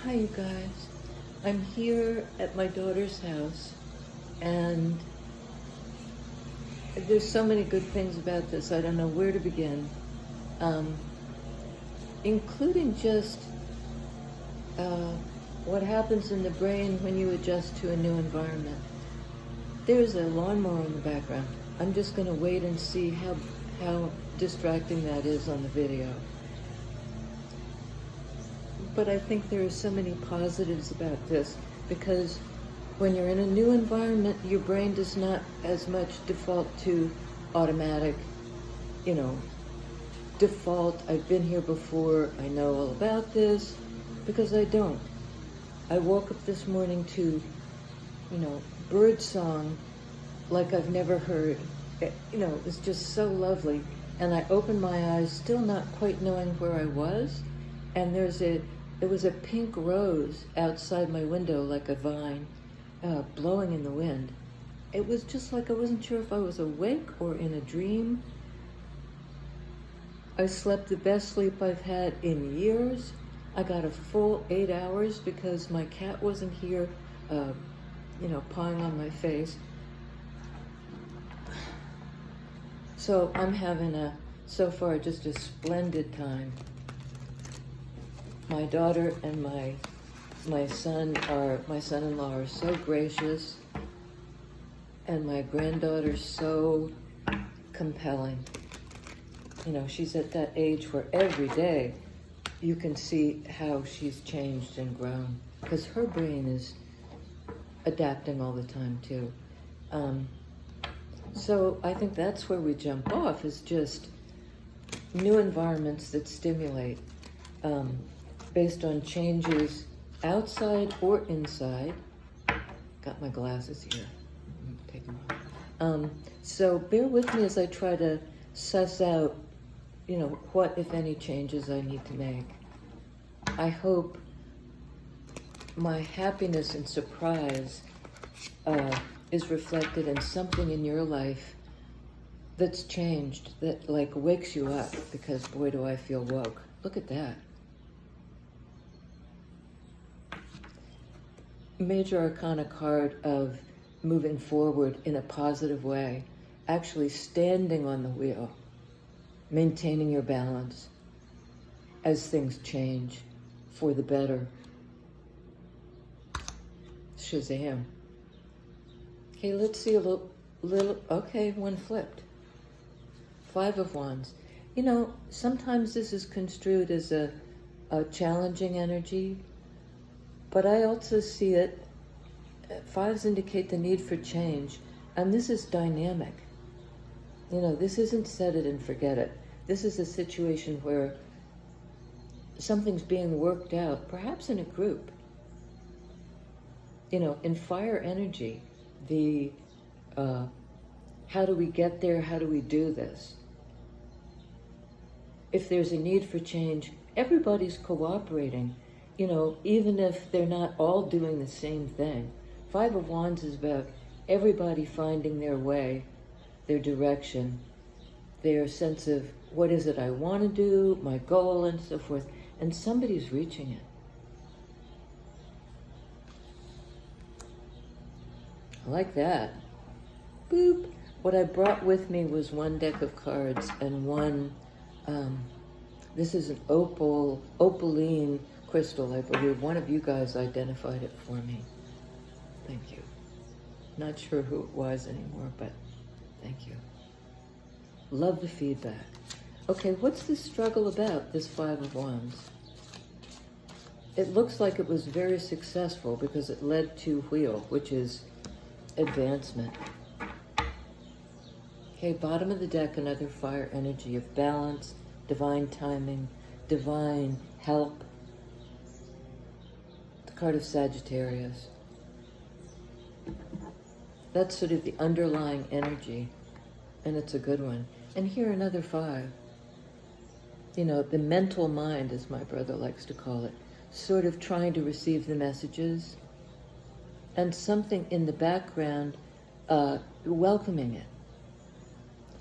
Hi, you guys. I'm here at my daughter's house, and there's so many good things about this. I don't know where to begin, um, including just what happens in the brain when you adjust to a new environment. There's a lawnmower in the background. I'm just going to wait and see how distracting that is on the video. But I think there are so many positives about this, because when you're in a new environment, your brain does not as much default to automatic, default, I've been here before, I know all about this, because I don't. I woke up this morning to, bird song like I've never heard. It was just so lovely. And I opened my eyes, still not quite knowing where I was, and there was a pink rose outside my window like a vine, blowing in the wind. It was just like I wasn't sure if I was awake or in a dream. I slept the best sleep I've had in years. I got a full 8 hours because my cat wasn't here, pawing on my face. So I'm having so far, just a splendid time. My daughter and my son-in-law are so gracious, and my granddaughter's so compelling. She's at that age where every day you can see how she's changed and grown, because her brain is adapting all the time too. So I think that's where we jump off, is just new environments that stimulate, based on changes outside or inside. Got my glasses here. Take them off. So bear with me as I try to suss out, what, if any, changes I need to make. I hope my happiness and surprise is reflected in something in your life that's changed, that wakes you up, because boy, do I feel woke. Look at that. Major Arcana card of moving forward in a positive way, actually standing on the wheel, maintaining your balance as things change for the better. Shazam. Okay, let's see a little, okay, one flipped. 5 of Wands. Sometimes this is construed as a challenging energy, but I also see it, 5s indicate the need for change, and this is dynamic. This isn't set it and forget it. This is a situation where something's being worked out, perhaps in a group. In fire energy, how do we get there? How do we do this? If there's a need for change, everybody's cooperating. Even if they're not all doing the same thing. 5 of Wands is about everybody finding their way, their direction, their sense of what is it I want to do, my goal, and so forth, and somebody's reaching it. I like that. Boop. What I brought with me was one deck of cards and one, this is an opaline crystal, I believe. One of you guys identified it for me. Thank you. Not sure who it was anymore, but thank you. Love the feedback. Okay, what's this struggle about, this 5 of Wands? It looks like it was very successful because it led to Wheel, which is advancement. Okay, bottom of the deck, another fire energy of balance, divine timing, divine help. The card of Sagittarius. That's sort of the underlying energy, and it's a good one. And here another 5. The mental mind, as my brother likes to call it, sort of trying to receive the messages, and something in the background welcoming it.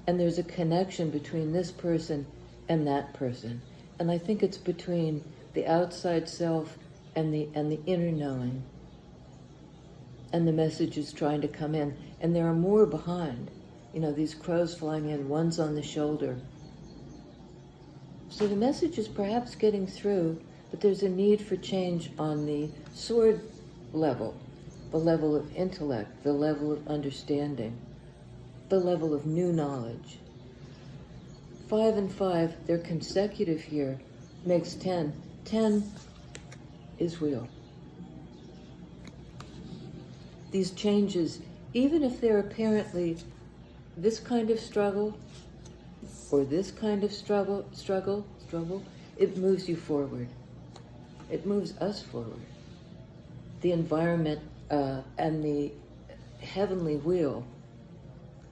And there's a connection between this person and that person. And I think it's between the outside self and the inner knowing. And the message is trying to come in. And there are more behind. You know, these crows flying in, one's on the shoulder. So the message is perhaps getting through, but there's a need for change on the sword level, the level of intellect, the level of understanding, the level of new knowledge. 5 and 5, they're consecutive here, makes 10. 10 is wheel. These changes, even if they're apparently this kind of struggle or this kind of struggle, it moves you forward. It moves us forward. The environment and the heavenly wheel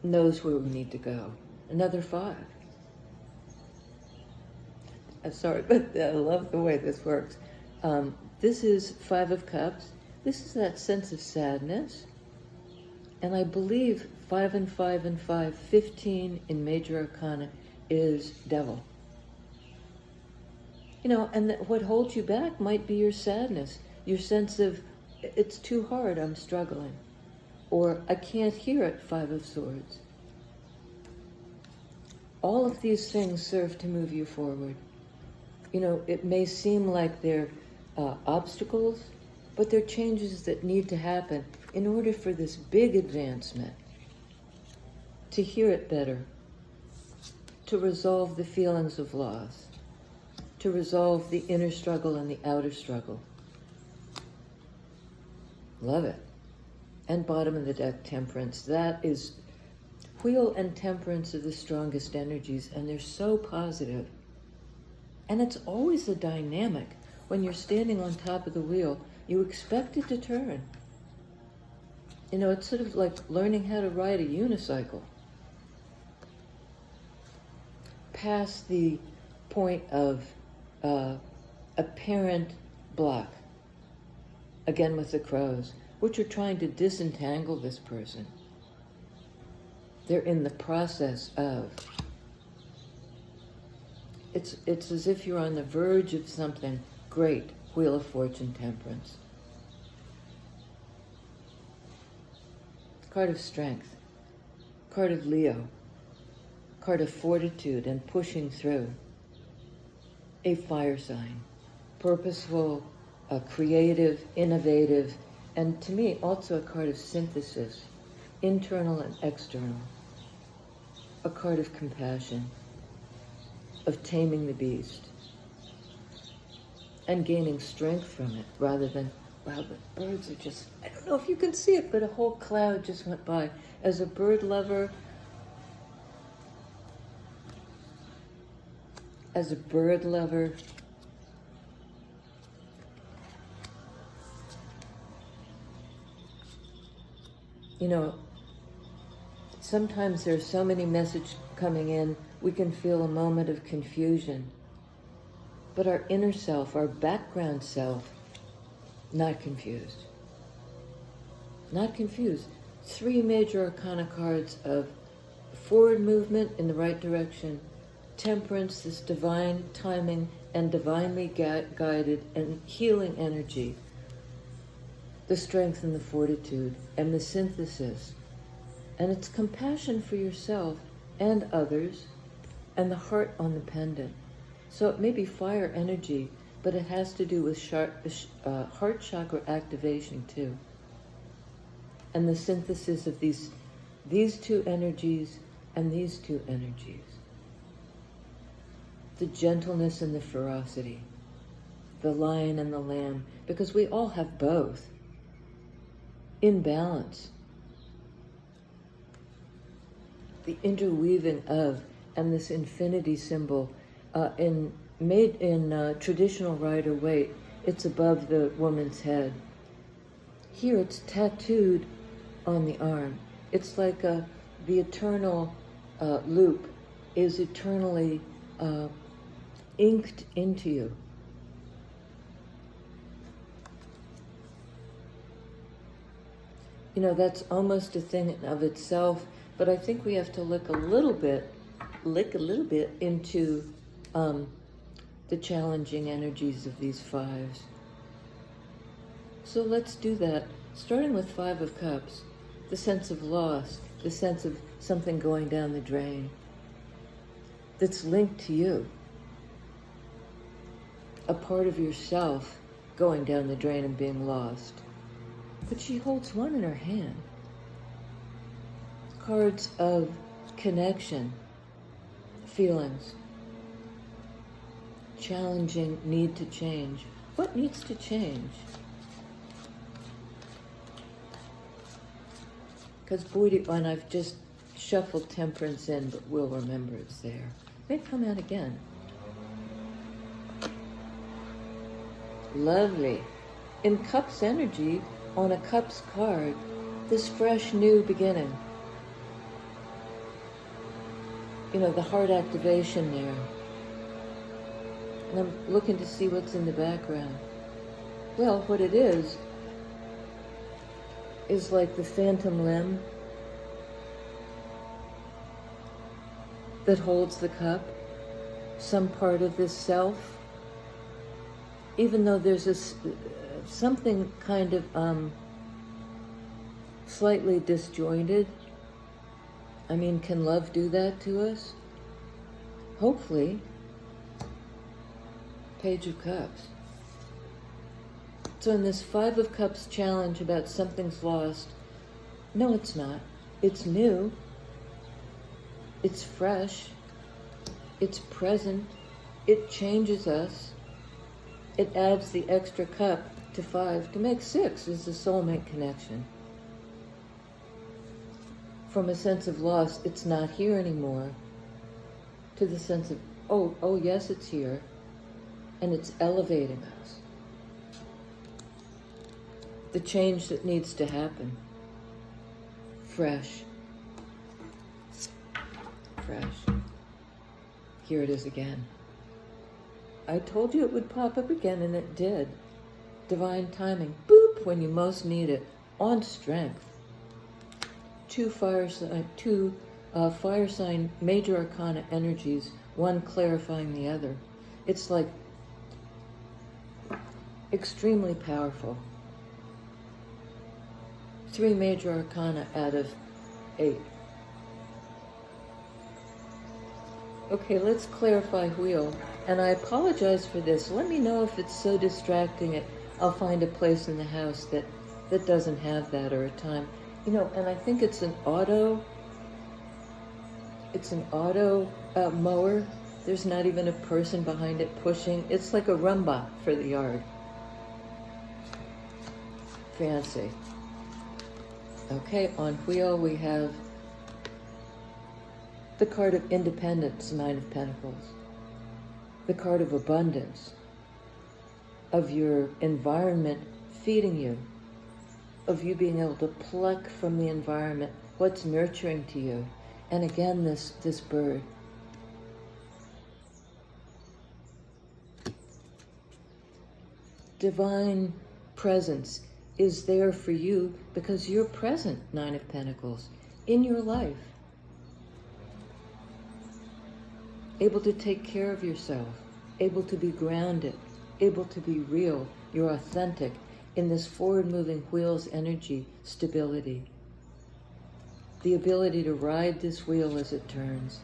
knows where we need to go. Another 5. I'm sorry, but I love the way this works. This is 5 of Cups. This is that sense of sadness. And I believe 5 and 5 and 5, 15 in Major Arcana is Devil. You know, and what holds you back might be your sadness, your sense of, it's too hard, I'm struggling. Or, I can't hear it, 5 of Swords. All of these things serve to move you forward. You know, it may seem like they're obstacles, but they're changes that need to happen in order for this big advancement, to hear it better, to resolve the feelings of loss, to resolve the inner struggle and the outer struggle. Love it. And bottom of the deck, Temperance. That is, Wheel and Temperance are the strongest energies, and they're so positive. And it's always a dynamic. When you're standing on top of the wheel, you expect it to turn. You know, it's sort of like learning how to ride a unicycle. Past the point of apparent block, again with the crows, which are trying to disentangle this person. They're in the process of. It's as if you're on the verge of something great. Wheel of Fortune, Temperance. Card of Strength. Card of Leo. Card of Fortitude and pushing through. A fire sign. Purposeful, creative, innovative, and to me also a card of synthesis. Internal and external. A card of compassion. Of taming the beast. And gaining strength from it, rather than, wow, the birds are just, I don't know if you can see it, but a whole cloud just went by. As a bird lover, you know, sometimes there's so many messages coming in, we can feel a moment of confusion. But our inner self, our background self, not confused. Not confused. 3 Major Arcana cards of forward movement in the right direction, Temperance, this divine timing and divinely guided and healing energy, the strength and the fortitude and the synthesis. And it's compassion for yourself and others, and the heart on the pendant. So it may be fire energy, but it has to do with heart chakra activation too. And the synthesis of these 2 energies and these 2 energies. The gentleness and the ferocity. The lion and the lamb, because we all have both. In balance. The interweaving of, and this infinity symbol, made in traditional Rider-Waite, it's above the woman's head. Here it's tattooed on the arm. It's like the eternal loop is eternally inked into you. You know, that's almost a thing of itself, but I think we have to look a little bit into the challenging energies of these 5s. So let's do that, starting with Five of Cups, the sense of loss, the sense of something going down the drain that's linked to you, a part of yourself going down the drain and being lost. But she holds one in her hand. Cards of connection, feelings, challenging need to change. What needs to change? Because and I've just shuffled Temperance in, but we'll remember it's there. May come out again. Lovely. In Cups energy, on a Cups card, this fresh new beginning. You know, the heart activation there. And I'm looking to see what's in the background. Well, what it is like the phantom limb that holds the cup, some part of this self, even though there's something kind of slightly disjointed. I mean, can love do that to us? Hopefully. Page of Cups. So in this Five of Cups challenge about something's lost, no, it's not. It's new. It's fresh. It's present. It changes us. It adds the extra cup to 5 to make 6 is the soulmate connection. From a sense of loss, it's not here anymore, to the sense of, oh yes, it's here, and it's elevating us. The change that needs to happen. Fresh. Fresh. Here it is again. I told you it would pop up again, and it did. Divine timing. Boop! When you most need it. On strength. Two fire sign major arcana energies, one clarifying the other. It's like extremely powerful. 3 major arcana out of 8. Okay, let's clarify wheel. And I apologize for this. Let me know if it's so distracting. I'll find a place in the house that doesn't have that, or a time. You know, and I think it's an auto mower. There's not even a person behind it pushing. It's like a Roomba for the yard. Fancy. Okay, on wheel we have the card of independence, 9 of Pentacles. The card of abundance, of your environment feeding you, of you being able to pluck from the environment what's nurturing to you. And again, this bird. Divine presence is there for you because you're present, 9 of Pentacles, in your life. Able to take care of yourself, able to be grounded, able to be real. You're authentic in this forward-moving wheel's energy, stability. The ability to ride this wheel as it turns,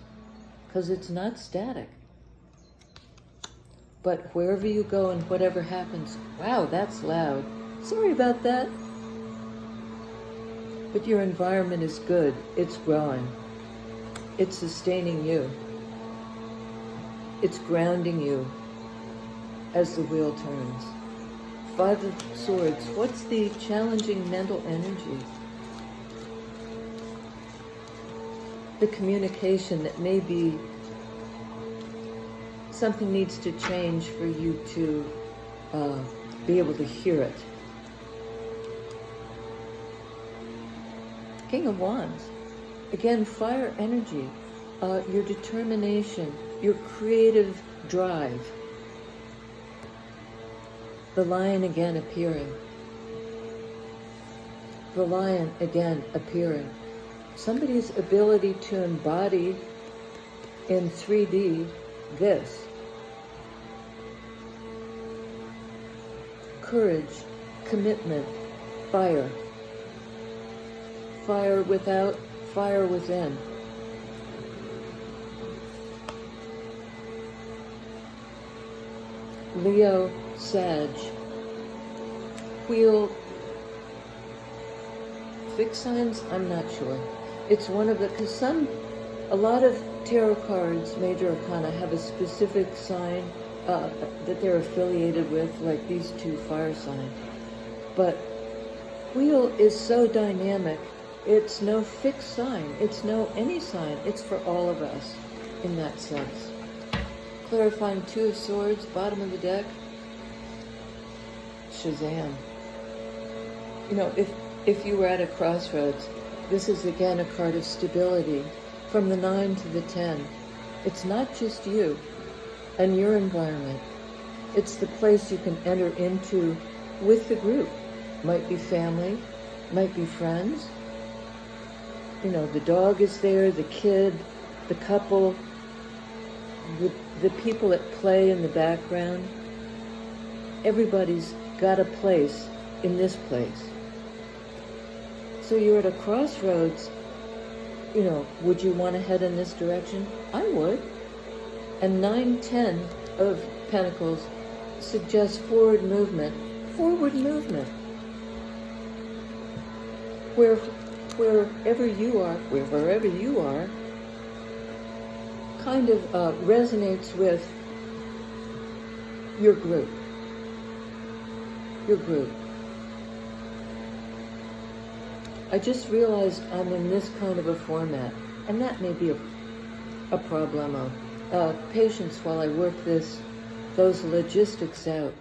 because it's not static. But wherever you go and whatever happens, wow, that's loud. Sorry about that. But your environment is good. It's growing. It's sustaining you. It's grounding you as the wheel turns. 5 of Swords. What's the challenging mental energy? The communication that maybe something needs to change for you to be able to hear it. King of Wands. Again, fire energy. Your determination, your creative drive. The lion again appearing. The lion again appearing. Somebody's ability to embody in 3D this. Courage, commitment, fire. Fire without, fire within. Leo, Sag. Wheel, fixed signs, I'm not sure. It's one of the, because a lot of tarot cards, major arcana, have a specific sign that they're affiliated with, like these two fire signs. But wheel is so dynamic. It's no fixed sign. It's no any sign. It's for all of us in that sense. Clarifying Two of Swords, bottom of the deck. Shazam. You know, if you were at a crossroads, this is again a card of stability. From the 9 to the 10. It's not just you and your environment. It's the place you can enter into with the group. Might be family, might be friends. You know, the dog is there, the kid, the couple, the people at play in the background. Everybody's got a place in this place. So you're at a crossroads, you know, would you want to head in this direction? I would. And 9, 10 of Pentacles suggests forward movement. Forward movement. Wherever you are, kind of resonates with your group. Your group. I just realized I'm in this kind of a format, and that may be a problemo. Patience while I work those logistics out,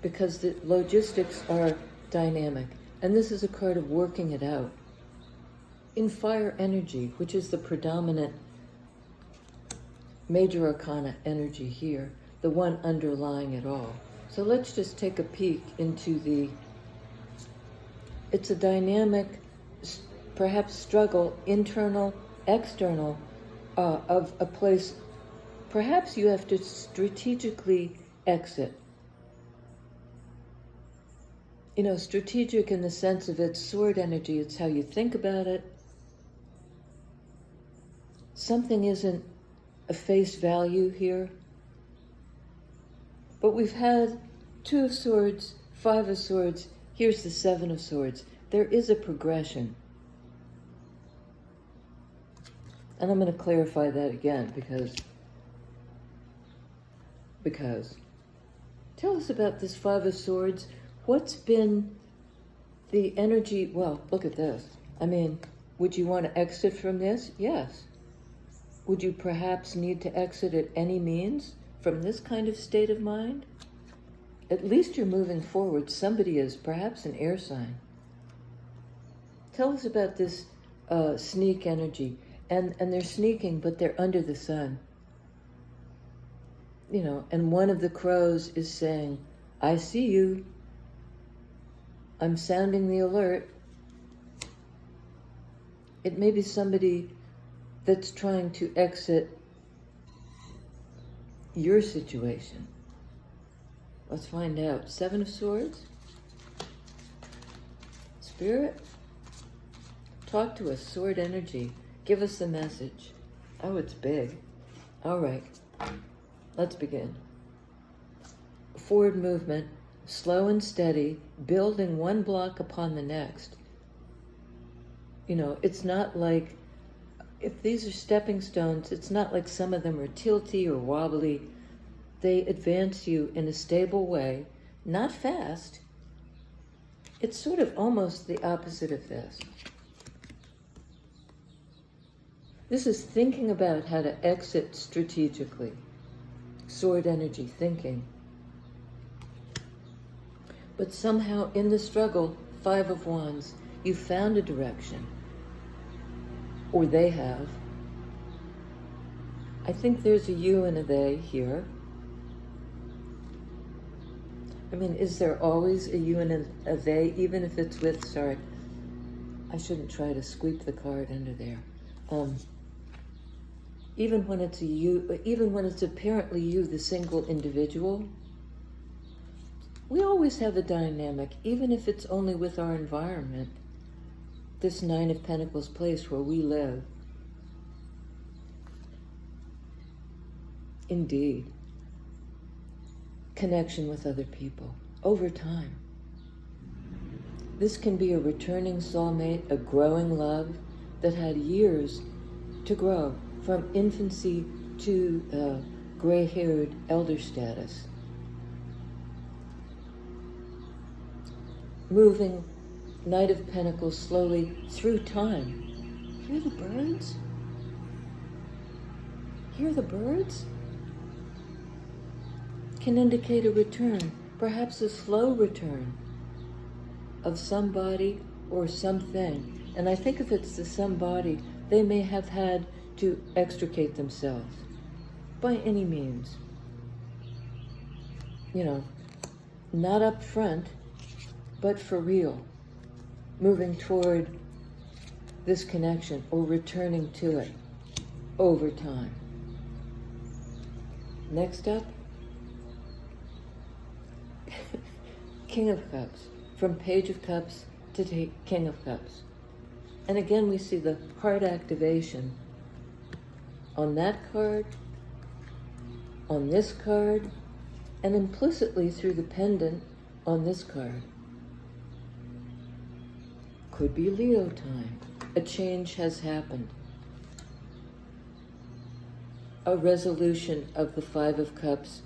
because the logistics are dynamic, and this is a card of working it out. In fire energy, which is the predominant major arcana energy here, the one underlying it all. So let's just take a peek into it's a dynamic, perhaps struggle, internal, external, of a place. Perhaps you have to strategically exit. You know, strategic in the sense of its sword energy, it's how you think about it. Something isn't a face value here. But we've had 2 of Swords, 5 of Swords, here's the 7 of Swords. There is a progression. And I'm going to clarify that again because tell us about this 5 of Swords. What's been the energy? Well, look at this. I mean, would you want to exit from this? Yes. Would you perhaps need to exit at any means from this kind of state of mind? At least you're moving forward. Somebody is, perhaps an air sign. Tell us about this sneak energy. And they're sneaking, but they're under the sun. You know, and one of the crows is saying, I see you. I'm sounding the alert. It may be somebody that's trying to exit your situation. Let's find out. 7 of Swords. Spirit, talk to us. Sword energy. Give us the message. Oh, it's big. All right. Let's begin. Forward movement, slow and steady, building one block upon the next. You know, it's not like, if these are stepping stones, it's not like some of them are tilty or wobbly. They advance you in a stable way, not fast. It's sort of almost the opposite of this. This is thinking about how to exit strategically. Sword energy, thinking. But somehow in the struggle, 5 of Wands, you found a direction. Or they have. I think there's a you and a they here. I mean, is there always a you and a they, even if it's with, sorry, I shouldn't try to sweep the card under there. Even when it's a you, even when it's apparently you, the single individual, We always have a dynamic, even if it's only with our environment. This Nine of Pentacles place where we live. Indeed. Connection with other people over time. This can be a returning soulmate, a growing love that had years to grow from infancy to gray-haired elder status. Moving Knight of Pentacles slowly through time. Hear the birds? Hear the birds? Can indicate a return, perhaps a slow return of somebody or something. And I think if it's the somebody, they may have had to extricate themselves by any means. You know, not up front, but for real, moving toward this connection or returning to it over time. Next up, King of Cups, from Page of Cups to King of Cups. And again, we see the heart activation on that card, on this card, and implicitly through the pendant on this card. Could be Leo time. A change has happened. A resolution of the Five of Cups,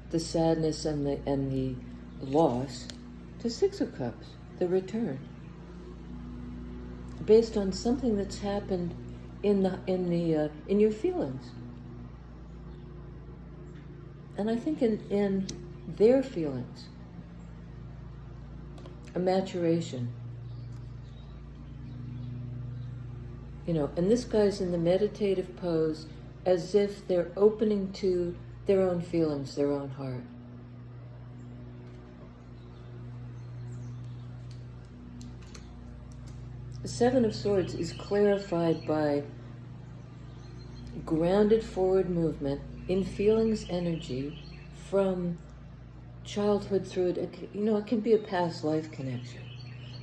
the sadness and the loss, to Six of Cups, the return, based on something that's happened in your feelings, and I think in their feelings, a maturation. You know, and this guy's in the meditative pose as if they're opening to their own feelings, their own heart. The Seven of Swords is clarified by grounded forward movement in feelings energy from childhood through it. You know, it can be a past life connection.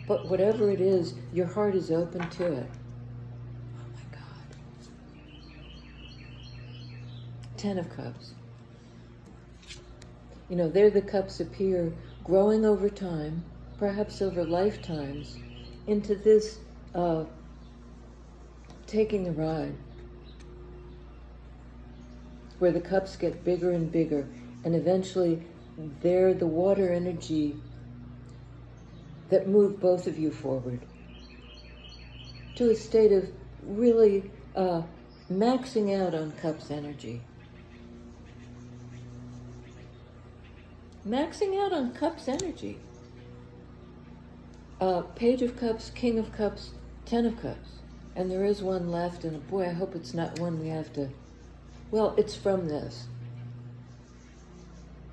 But whatever it is, your heart is open to it. Oh my God. Ten of Cups. You know, there the cups appear growing over time, perhaps over lifetimes, into this taking a ride, where the cups get bigger and bigger, and eventually they're the water energy that move both of you forward to a state of really maxing out on cups energy. Maxing out on cups energy. Page of Cups, King of Cups, Ten of Cups. And there is one left, and boy, I hope it's not one we have to... Well, it's from this.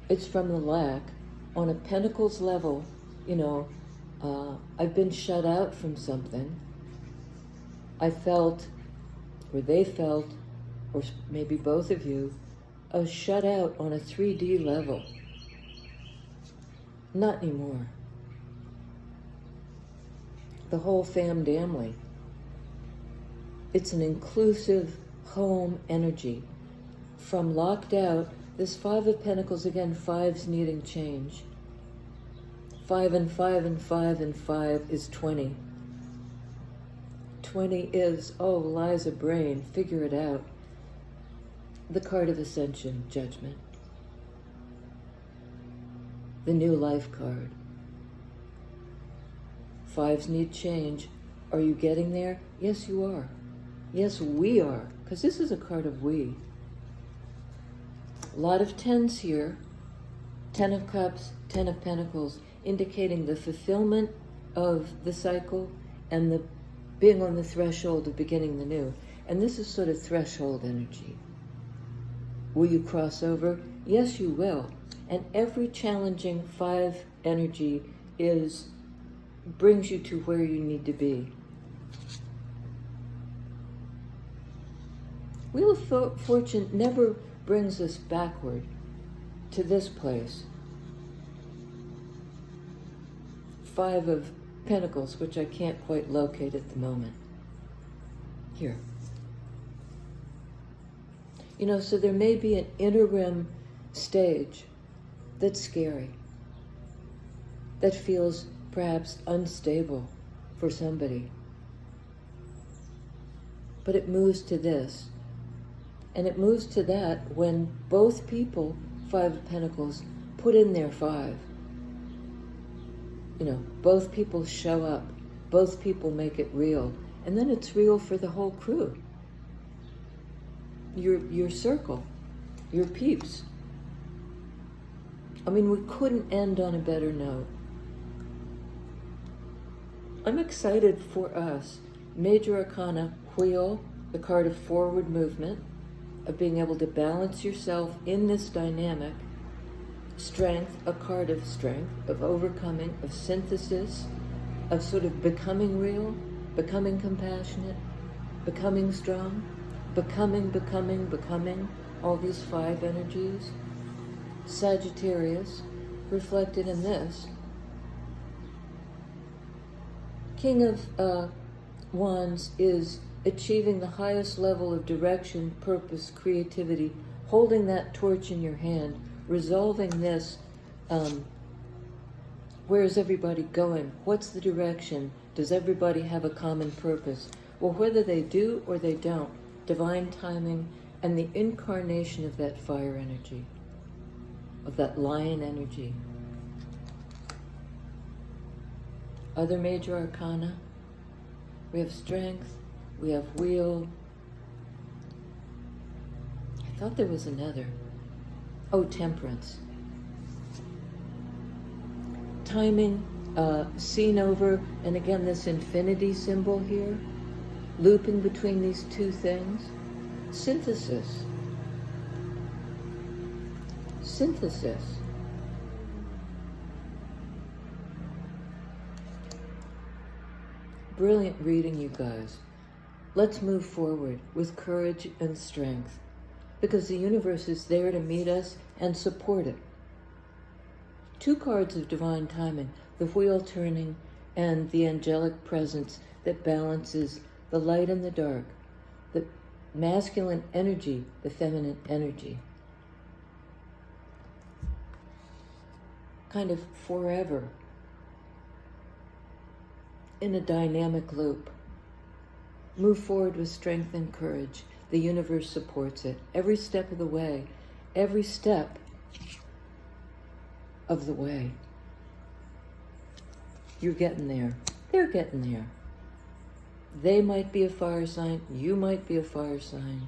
It's from the lack. On a Pentacles level, you know, I've been shut out from something. I felt, or they felt, or maybe both of you, shut out on a 3D level. Not anymore. The whole family. It's an inclusive home energy. From locked out, this Five of Pentacles, again, fives needing change. 5 and 5 and 5 and 5 is 20. 20 is, oh, Liza brain, figure it out. The card of Ascension, Judgment. The New Life card. Fives need change. Are you getting there? Yes, you are. Yes, we are, because this is a card of we. A lot of tens here. 10 of Cups, 10 of Pentacles, indicating the fulfillment of the cycle and the being on the threshold of beginning the new. And this is sort of threshold energy. Will you cross over? Yes, you will. And every challenging 5 energy brings you to where you need to be. Wheel of Fortune never brings us backward to this place. Five of Pentacles, which I can't quite locate at the moment. Here. You know, so there may be an interim stage that's scary, that feels perhaps unstable for somebody. But it moves to this. And it moves to that when both people, Five of Pentacles, put in their five. You know, both people show up. Both people make it real. And then it's real for the whole crew. Your circle, your peeps. I mean, we couldn't end on a better note. I'm excited for us. Major Arcana, Wheel, the card of forward movement, of being able to balance yourself in this dynamic. Strength, a card of strength, of overcoming, of synthesis, of sort of becoming real, becoming compassionate, becoming strong, becoming, all these five energies. Sagittarius, reflected in this. King of Wands is achieving the highest level of direction, purpose, creativity, holding that torch in your hand, resolving this. Where is everybody going? What's the direction? Does everybody have a common purpose? Well, whether they do or they don't, divine timing and the incarnation of that fire energy, of that lion energy. Other major arcana, we have strength, we have wheel. I thought there was another. Oh, temperance. Timing, seen over, and again this infinity symbol here, looping between these two things. Synthesis. Synthesis. Brilliant reading, you guys. Let's move forward with courage and strength, because the universe is there to meet us and support it. Two cards of divine timing, the wheel turning and the angelic presence that balances the light and the dark, the masculine energy, the feminine energy. Kind of forever in a dynamic loop. Move forward with strength and courage. The universe supports it every step of the way, every step of the way. You're getting there. They're getting there. They might be a fire sign. You might be a fire sign.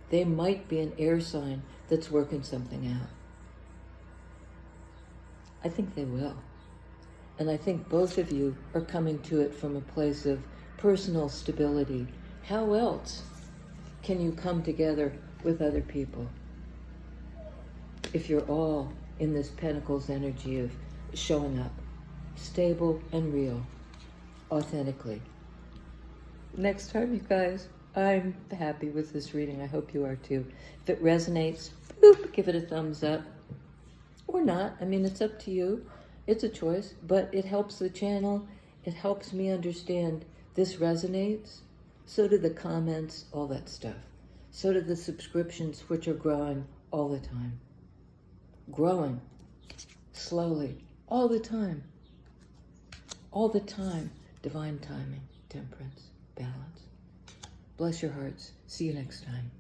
They might be an air sign that's working something out. I think they will. And I think both of you are coming to it from a place of personal stability. How else can you come together with other people if you're all in this Pentacles energy of showing up, stable and real, authentically? Next time, you guys, I'm happy with this reading. I hope you are too. If it resonates, boop, give it a thumbs up. Or not. I mean, it's up to you. It's a choice, but it helps the channel. It helps me understand this resonates. So do the comments, all that stuff. So do the subscriptions, which are growing all the time. Growing slowly, all the time. All the time. Divine timing, temperance, balance. Bless your hearts. See you next time.